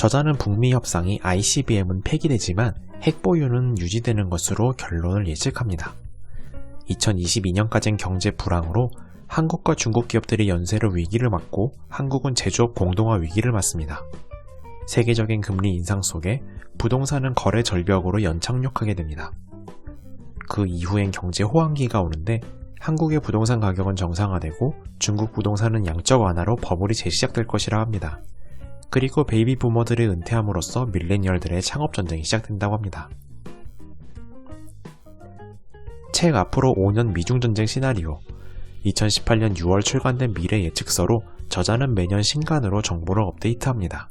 저자는 북미 협상이 ICBM은 폐기되지만 핵 보유는 유지되는 것으로 결론을 예측합니다. 2022년까지는 경제 불황으로 한국과 중국 기업들이 연쇄로 위기를 맞고 한국은 제조업 공동화 위기를 맞습니다. 세계적인 금리 인상 속에 부동산은 거래 절벽으로 연착륙하게 됩니다. 그 이후엔 경제 호황기가 오는데 한국의 부동산 가격은 정상화되고 중국 부동산은 양적 완화로 버블이 재시작될 것이라 합니다. 그리고 베이비 부머들이 은퇴함으로써 밀레니얼들의 창업전쟁이 시작된다고 합니다. 책 앞으로 5년 미중전쟁 시나리오 2018년 6월 출간된 미래 예측서로 저자는 매년 신간으로 정보를 업데이트합니다.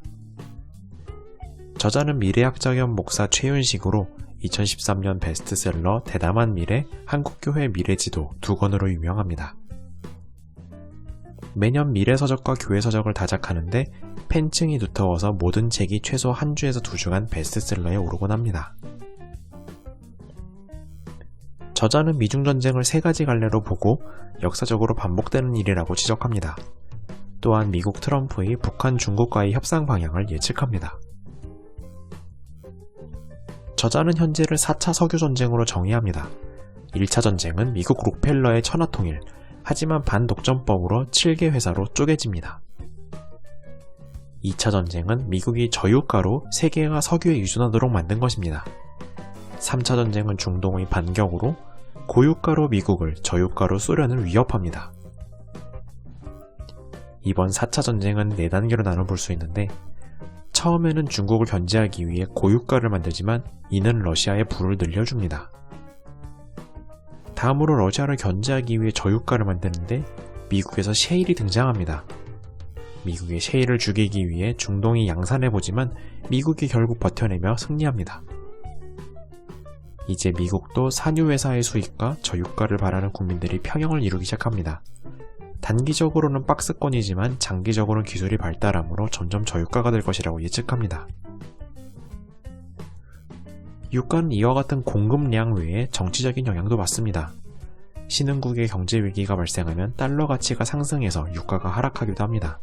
저자는 미래학자 겸 목사 최윤식으로 2013년 베스트셀러 대담한 미래, 한국교회 미래지도 2권으로 유명합니다. 매년 미래서적과 교회서적을 다작하는데 팬층이 두터워서 모든 책이 최소 한 주에서 2주간 베스트셀러에 오르곤 합니다. 저자는 미중전쟁을 3가지 갈래로 보고 역사적으로 반복되는 일이라고 지적합니다. 또한 미국 트럼프의 북한 중국과의 협상 방향을 예측합니다. 저자는 현재를 4차 석유전쟁으로 정의합니다. 1차 전쟁은 미국 록펠러의 천하통일, 하지만 반독점법으로 7개 회사로 쪼개집니다. 2차 전쟁은 미국이 저유가로 세계가 석유에 의존하도록 만든 것입니다. 3차 전쟁은 중동의 반격으로 고유가로 미국을, 저유가로 소련을 위협합니다. 이번 4차 전쟁은 4단계로 나눠볼 수 있는데 처음에는 중국을 견제하기 위해 고유가를 만들지만 이는 러시아의 부를 늘려줍니다. 다음으로 러시아를 견제하기 위해 저유가를 만드는데 미국에서 셰일이 등장합니다. 미국의 셰일을 죽이기 위해 중동이 양산해보지만 미국이 결국 버텨내며 승리합니다. 이제 미국도 산유회사의 수익과 저유가를 바라는 국민들이 평형을 이루기 시작합니다. 단기적으로는 박스권이지만 장기적으로는 기술이 발달하므로 점점 저유가가 될 것이라고 예측합니다. 유가는 이와 같은 공급량 외에 정치적인 영향도 받습니다. 신흥국의 경제 위기가 발생하면 달러 가치가 상승해서 유가가 하락하기도 합니다.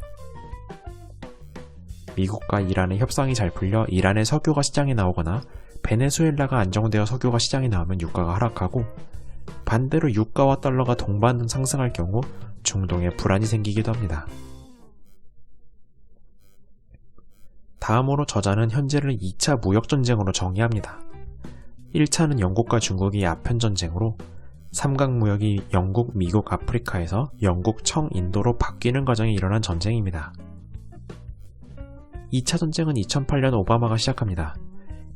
미국과 이란의 협상이 잘 풀려 이란의 석유가 시장에 나오거나 베네수엘라가 안정되어 석유가 시장에 나오면 유가가 하락하고 반대로 유가와 달러가 동반 상승할 경우 중동에 불안이 생기기도 합니다. 다음으로 저자는 현재를 2차 무역전쟁으로 정의합니다. 1차는 영국과 중국의 아편전쟁으로 삼각무역이 영국, 미국, 아프리카에서 영국, 청, 인도로 바뀌는 과정이 일어난 전쟁입니다. 2차 전쟁은 2008년 오바마가 시작합니다.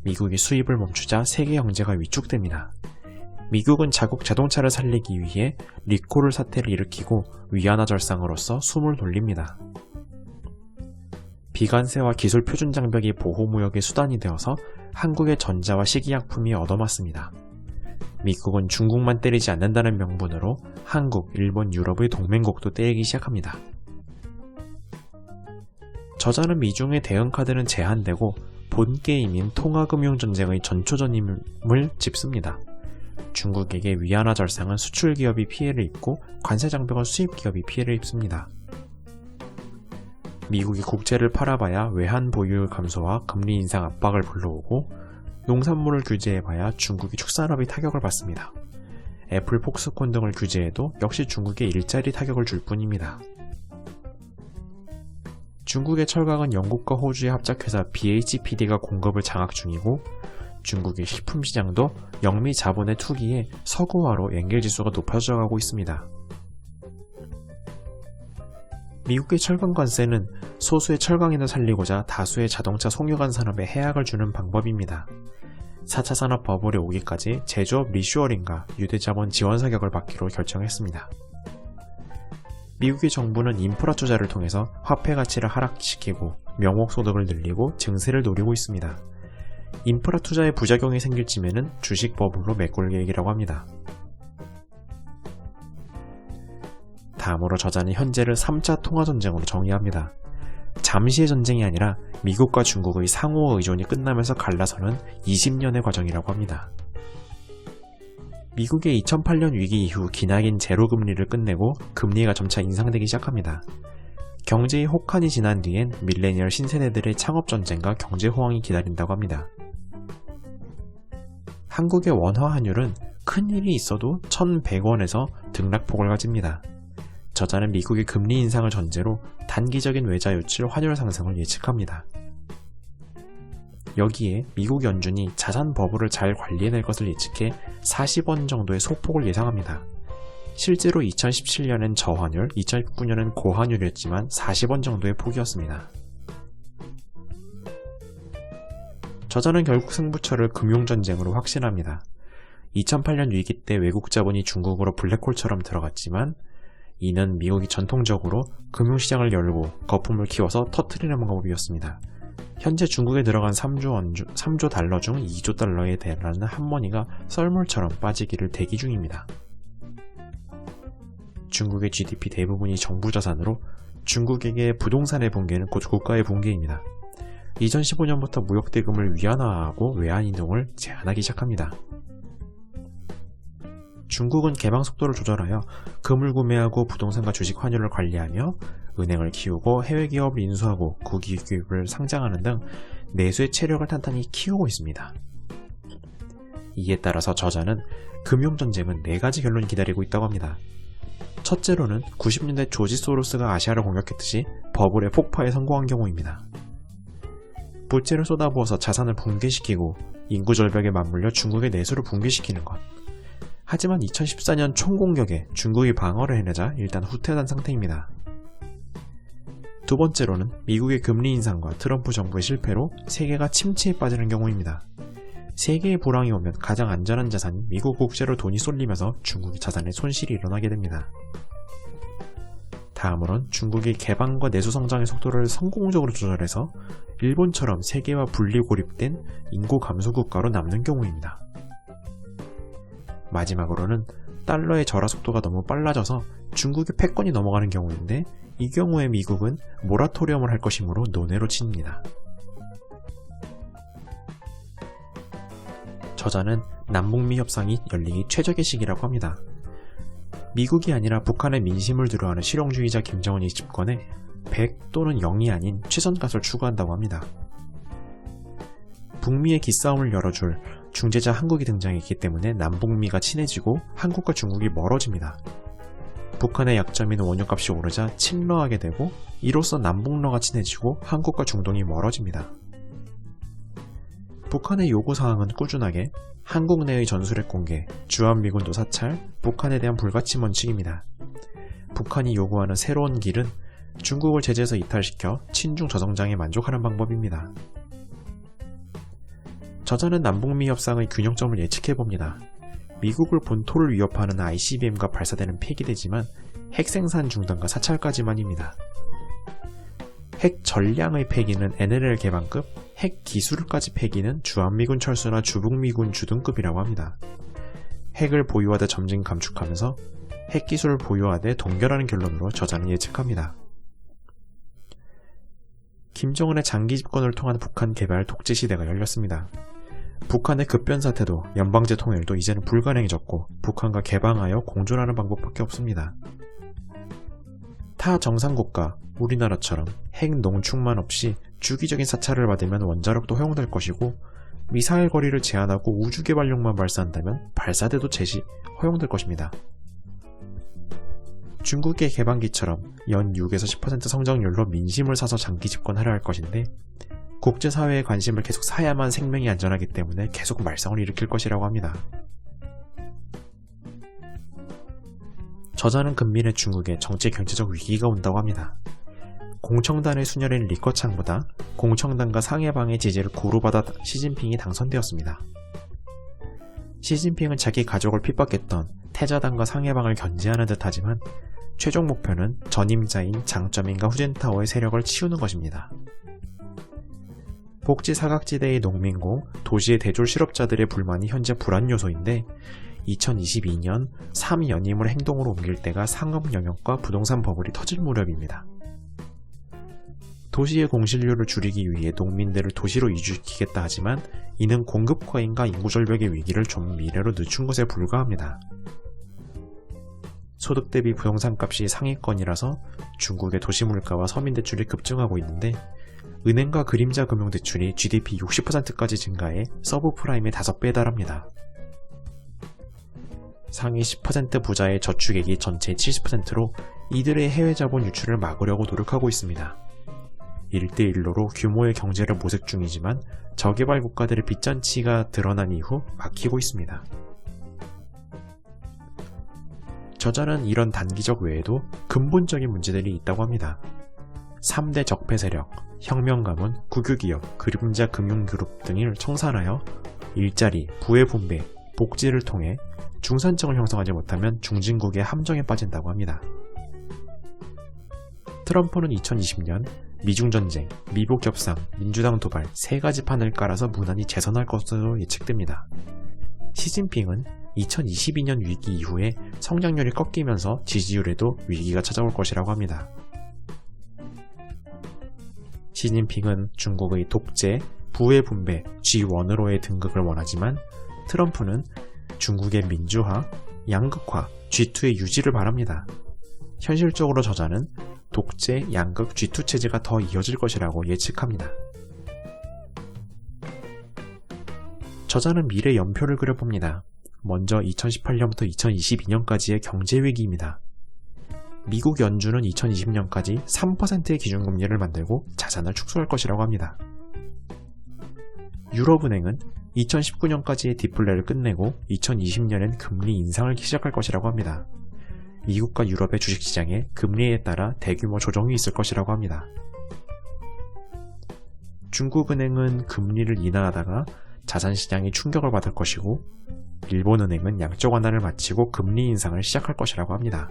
미국이 수입을 멈추자 세계 경제가 위축됩니다. 미국은 자국 자동차를 살리기 위해 리콜 사태를 일으키고 위안화 절상으로써 숨을 돌립니다. 비관세와 기술 표준 장벽이 보호무역의 수단이 되어서 한국의 전자와 식이약품이 얻어맞습니다. 미국은 중국만 때리지 않는다는 명분으로 한국, 일본, 유럽의 동맹국도 때리기 시작합니다. 저자는 미중의 대응카드는 제한되고 본 게임인 통화금융전쟁의 전초전임을 짚습니다. 중국에게 위안화 절상은 수출 기업이 피해를 입고 관세 장벽은 수입 기업이 피해를 입습니다. 미국이 국채를 팔아봐야 외환 보유율 감소와 금리 인상 압박을 불러오고 농산물을 규제해봐야 중국이 축산업이 타격을 받습니다. 애플, 폭스콘 등을 규제해도 역시 중국에 일자리 타격을 줄 뿐입니다. 중국의 철강은 영국과 호주의 합작회사 BHPD가 공급을 장악 중이고 중국의 식품시장도 영미 자본의 투기에 서구화로 연결지수가 높아져 가고 있습니다. 미국의 철강 관세는 소수의 철강인을 살리고자 다수의 자동차 송유관 산업에 해악을 주는 방법입니다. 4차 산업 버블이 오기까지 제조업 리슈어링과 유대자본 지원 사격을 받기로 결정했습니다. 미국의 정부는 인프라 투자를 통해서 화폐 가치를 하락시키고 명목소득을 늘리고 증세를 노리고 있습니다. 인프라 투자에 부작용이 생길 쯤에는 주식 버블로 메꿀 계획이라고 합니다. 다음으로 저자는 현재를 3차 통화전쟁으로 정의합니다. 잠시의 전쟁이 아니라 미국과 중국의 상호 의존이 끝나면서 갈라서는 20년의 과정이라고 합니다. 미국의 2008년 위기 이후 기나긴 제로금리를 끝내고 금리가 점차 인상되기 시작합니다. 경제의 혹한이 지난 뒤엔 밀레니얼 신세대들의 창업전쟁과 경제호황이 기다린다고 합니다. 한국의 원화 환율은 큰일이 있어도 1,100원에서 등락폭을 가집니다. 저자는 미국의 금리 인상을 전제로 단기적인 외자 유출 환율 상승을 예측합니다. 여기에 미국 연준이 자산 버블을 잘 관리해낼 것을 예측해 40원 정도의 소폭을 예상합니다. 실제로 2017년엔 저환율, 2019년은 고환율이었지만 40원 정도의 폭이었습니다. 저자는 결국 승부처를 금융전쟁으로 확신합니다. 2008년 위기 때 외국 자본이 중국으로 블랙홀처럼 들어갔지만 이는 미국이 전통적으로 금융시장을 열고 거품을 키워서 터뜨리는 방법이었습니다. 현재 중국에 들어간 3조 달러 중 2조 달러에 달하는 한머니가 썰물처럼 빠지기를 대기 중입니다. 중국의 GDP 대부분이 정부 자산으로 중국에게 부동산의 붕괴는 곧 국가의 붕괴입니다. 2015년부터 무역대금을 위안화하고 외환이동을 제한하기 시작합니다. 중국은 개방 속도를 조절하여 금을 구매하고 부동산과 주식 환율을 관리하며 은행을 키우고 해외 기업을 인수하고 국유기업을 상장하는 등 내수의 체력을 탄탄히 키우고 있습니다. 이에 따라서 저자는 금융전쟁은 4가지 결론이 기다리고 있다고 합니다. 첫째로는 90년대 조지 소로스가 아시아를 공격했듯이 버블의 폭파에 성공한 경우입니다. 부채를 쏟아부어서 자산을 붕괴시키고 인구 절벽에 맞물려 중국의 내수를 붕괴시키는 것. 하지만 2014년 총공격에 중국이 방어를 해내자 일단 후퇴한 상태입니다. 두 번째로는 미국의 금리 인상과 트럼프 정부의 실패로 세계가 침체에 빠지는 경우입니다. 세계의 불황이 오면 가장 안전한 자산인 미국 국채로 돈이 쏠리면서 중국의 자산에 손실이 일어나게 됩니다. 다음으론 중국이 개방과 내수 성장의 속도를 성공적으로 조절해서 일본처럼 세계와 분리 고립된 인구 감소 국가로 남는 경우입니다. 마지막으로는 달러의 절하 속도가 너무 빨라져서 중국의 패권이 넘어가는 경우인데 이 경우에 미국은 모라토리엄을 할 것이므로 논외로 치입니다. 저자는 남북미 협상이 열리기 최적의 시기라고 합니다. 미국이 아니라 북한의 민심을 두려워하는 실용주의자 김정은이 집권해 100 또는 0이 아닌 최선값을 추구한다고 합니다. 북미의 기싸움을 열어줄 중재자 한국이 등장했기 때문에 남북미가 친해지고 한국과 중국이 멀어집니다. 북한의 약점인 원유값이 오르자 친러하게 되고 이로써 남북러가 친해지고 한국과 중동이 멀어집니다. 북한의 요구사항은 꾸준하게 한국 내의 전술핵 공개, 주한미군도 사찰, 북한에 대한 불가침 원칙입니다. 북한이 요구하는 새로운 길은 중국을 제재에서 이탈시켜 친중 저성장에 만족하는 방법입니다. 저자는 남북미 협상의 균형점을 예측해봅니다. 미국을 본토를 위협하는 ICBM과 발사되는 폐기되지만 핵 생산 중단과 사찰까지만입니다. 핵 전량의 폐기는 NLL 개방급, 핵 기술까지 폐기는 주한미군 철수나 주북미군 주둔급이라고 합니다. 핵을 보유하되 점진 감축하면서 핵 기술을 보유하되 동결하는 결론으로 저자는 예측합니다. 김정은의 장기 집권을 통한 북한 개발 독재 시대가 열렸습니다. 북한의 급변 사태도 연방제 통일도 이제는 불가능해졌고 북한과 개방하여 공존하는 방법밖에 없습니다. 타 정상국가 우리나라처럼 핵 농축만 없이 주기적인 사찰을 받으면 원자력도 허용될 것이고 미사일 거리를 제한하고 우주 개발용만 발사한다면 발사대도 제시 허용될 것입니다. 중국의 개방기처럼 연 6에서 10% 성장률로 민심을 사서 장기 집권하려 할 것인데 국제사회의 관심을 계속 사야만 생명이 안전하기 때문에 계속 말썽을 일으킬 것이라고 합니다. 저자는 근미래 중국에 정치 경제적 위기가 온다고 합니다. 공청단의 수녀인 리커창보다 공청단과 상해방의 지지를 고루받아 시진핑이 당선되었습니다. 시진핑은 자기 가족을 핍박했던 태자당과 상해방을 견제하는 듯하지만 최종 목표는 전임자인 장쩌민과 후젠타오의 세력을 치우는 것입니다. 복지 사각지대의 농민고, 도시의 대졸 실업자들의 불만이 현재 불안 요소인데 2022년 3연임을 행동으로 옮길 때가 상업 영역과 부동산 버블이 터질 무렵입니다. 도시의 공실률을 줄이기 위해 농민들을 도시로 이주시키겠다 하지만 이는 공급 과잉과 인구 절벽의 위기를 좀 미래로 늦춘 것에 불과합니다. 소득 대비 부동산 값이 상위권이라서 중국의 도시 물가와 서민 대출이 급증하고 있는데 은행과 그림자 금융 대출이 GDP 60%까지 증가해 서브프라임의 5배에 달합니다. 상위 10% 부자의 저축액이 전체의 70%로 이들의 해외 자본 유출을 막으려고 노력하고 있습니다. 1대1로로 규모의 경제를 모색 중이지만 저개발 국가들의 빚잔치가 드러난 이후 막히고 있습니다. 저자는 이런 단기적 외에도 근본적인 문제들이 있다고 합니다. 3대 적폐 세력, 혁명가문, 국유기업, 그림자 금융그룹 등을 청산하여 일자리, 부의 분배, 복지를 통해 중산층을 형성하지 못하면 중진국의 함정에 빠진다고 합니다. 트럼프는 2020년 미중전쟁, 미북협상, 민주당 도발 3가지 판을 깔아서 무난히 재선할 것으로 예측됩니다. 시진핑은 2022년 위기 이후에 성장률이 꺾이면서 지지율에도 위기가 찾아올 것이라고 합니다. 시진핑은 중국의 독재, 부의 분배, G1으로의 등극을 원하지만 트럼프는 중국의 민주화, 양극화, G2의 유지를 바랍니다. 현실적으로 저자는 독재, 양극, G2 체제가 더 이어질 것이라고 예측합니다. 저자는 미래 연표를 그려봅니다. 먼저 2018년부터 2022년까지의 경제위기입니다. 미국 연준은 2020년까지 3%의 기준금리를 만들고 자산을 축소할 것이라고 합니다. 유럽은행은 2019년까지의 디플레를 끝내고 2020년엔 금리 인상을 시작할 것이라고 합니다. 미국과 유럽의 주식시장에 금리에 따라 대규모 조정이 있을 것이라고 합니다. 중국은행은 금리를 인하하다가 자산시장이 충격을 받을 것이고 일본은행은 양적 완화를 마치고 금리 인상을 시작할 것이라고 합니다.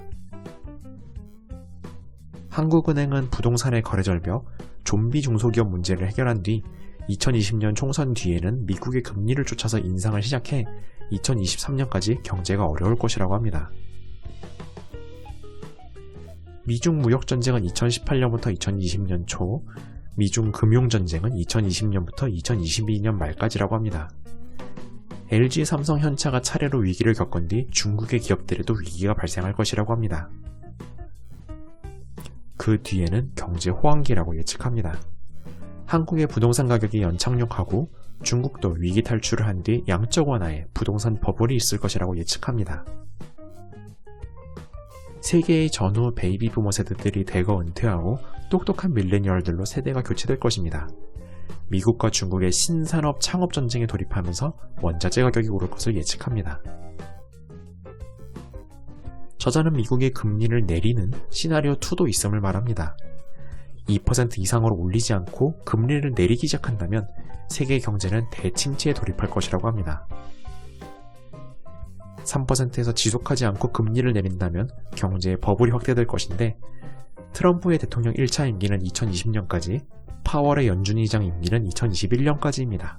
한국은행은 부동산의 거래 절벽, 좀비 중소기업 문제를 해결한 뒤 2020년 총선 뒤에는 미국의 금리를 쫓아서 인상을 시작해 2023년까지 경제가 어려울 것이라고 합니다. 미중 무역전쟁은 2018년부터 2020년 초, 미중 금융전쟁은 2020년부터 2022년 말까지라고 합니다. LG, 삼성, 현차가 차례로 위기를 겪은 뒤 중국의 기업들에도 위기가 발생할 것이라고 합니다. 그 뒤에는 경제 호황기라고 예측합니다. 한국의 부동산 가격이 연착륙하고 중국도 위기 탈출을 한 뒤 양적 완화에 부동산 버블이 있을 것이라고 예측합니다. 세계의 전후 베이비 부모 세대들이 대거 은퇴하고 똑똑한 밀레니얼들로 세대가 교체될 것입니다. 미국과 중국의 신산업 창업 전쟁에 돌입하면서 원자재 가격이 오를 것을 예측합니다. 저자는 미국의 금리를 내리는 시나리오 2도 있음을 말합니다. 2% 이상으로 올리지 않고 금리를 내리기 시작한다면 세계 경제는 대침체에 돌입할 것이라고 합니다. 3%에서 지속하지 않고 금리를 내린다면 경제의 버블이 확대될 것인데 트럼프의 대통령 1차 임기는 2020년까지, 파월의 연준 의장 임기는 2021년까지입니다.